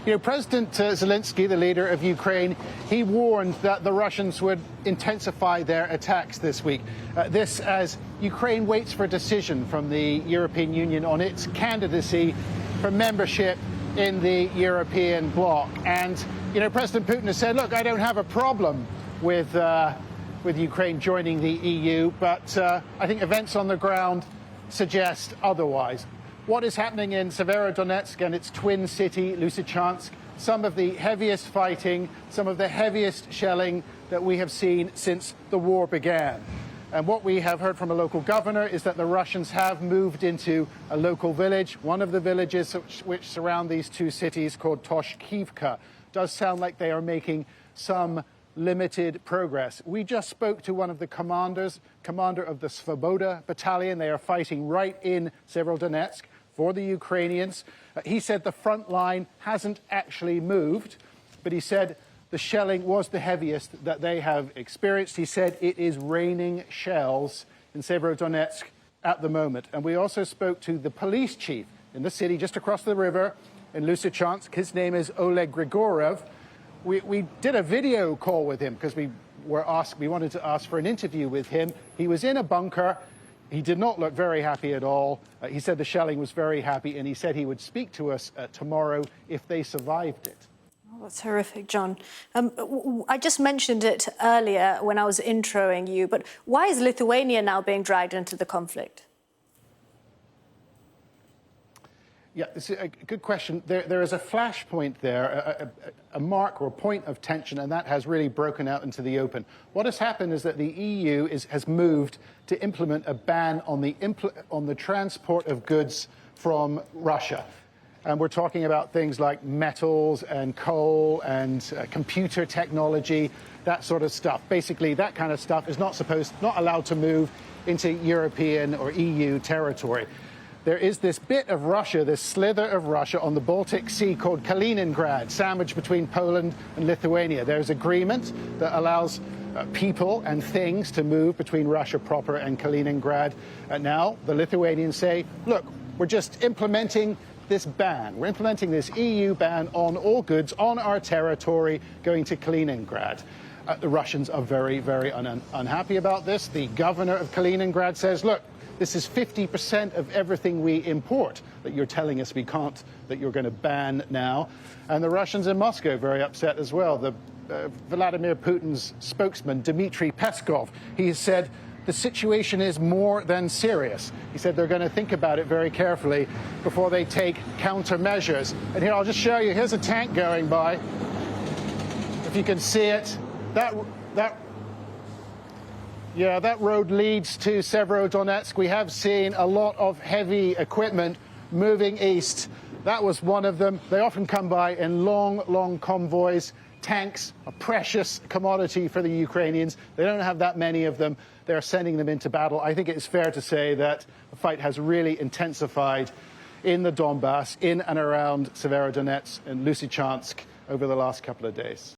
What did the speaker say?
You know, President Zelensky, the leader of Ukraine, he warned that the Russians would intensify their attacks this week. This as Ukraine waits for a decision from the European Union on its candidacy for membership in the European bloc. And, you know, President Putin has said, look, I don't have a problem with Ukraine joining the EU, but I think events on the ground suggest otherwise. What is happening in Severodonetsk and its twin city, Lysychansk, some of the heaviest fighting, some of the heaviest shelling that we have seen since the war began. And what we have heard from a local governor is that the Russians have moved into a local village. One of the villages which surround these two cities, called Toshkivka, does sound like they are making some limited progress. We just spoke to one of the commander of the Svoboda battalion. They are fighting right in Severodonetsk for the Ukrainians. He said the front line hasn't actually moved, but he said the shelling was the heaviest that they have experienced. He said it is raining shells in Severodonetsk at the moment. And we also spoke to the police chief in the city just across the river in Lysychansk. His name is Oleg Grigoriev. We did a video call with him because we wanted to ask for an interview with him. He was in a bunker. He did not look very happy at all. He said the shelling was very happy, and he said he would speak to us tomorrow if they survived it. Oh, that's horrific, John. I just mentioned it earlier when I was introing you, but why is Lithuania now being dragged into the conflict? Yeah, it's a good question. There is a flashpoint there, a mark or a point of tension, and that has really broken out into the open. What has happened is that the EU has moved to implement a ban on the transport of goods from Russia. And we're talking about things like metals and coal and computer technology, that sort of stuff. Basically, that kind of stuff is not allowed to move into European or EU territory. There is this bit of Russia, this slither of Russia on the Baltic Sea called Kaliningrad, sandwiched between Poland and Lithuania. There's agreement that allows people and things to move between Russia proper and Kaliningrad. Now the Lithuanians say, look, we're just implementing this ban. We're implementing this EU ban on all goods on our territory going to Kaliningrad. The Russians are very, very unhappy about this. The governor of Kaliningrad says, look, this is 50% of everything we import that you're telling us we can't, that you're going to ban now. And the Russians in Moscow are very upset as well. Vladimir Putin's spokesman, Dmitry Peskov, he said the situation is more than serious. He said they're going to think about it very carefully before they take countermeasures. And here, I'll just show you. Here's a tank going by. If you can see it, that road leads to Severodonetsk. We have seen a lot of heavy equipment moving east. That was one of them. They often come by in long convoys. Tanks, a precious commodity for the Ukrainians. They don't have that many of them. They're sending them into battle. I think it's fair to say that the fight has really intensified in the Donbass, in and around Severodonetsk and Lysychansk over the last couple of days.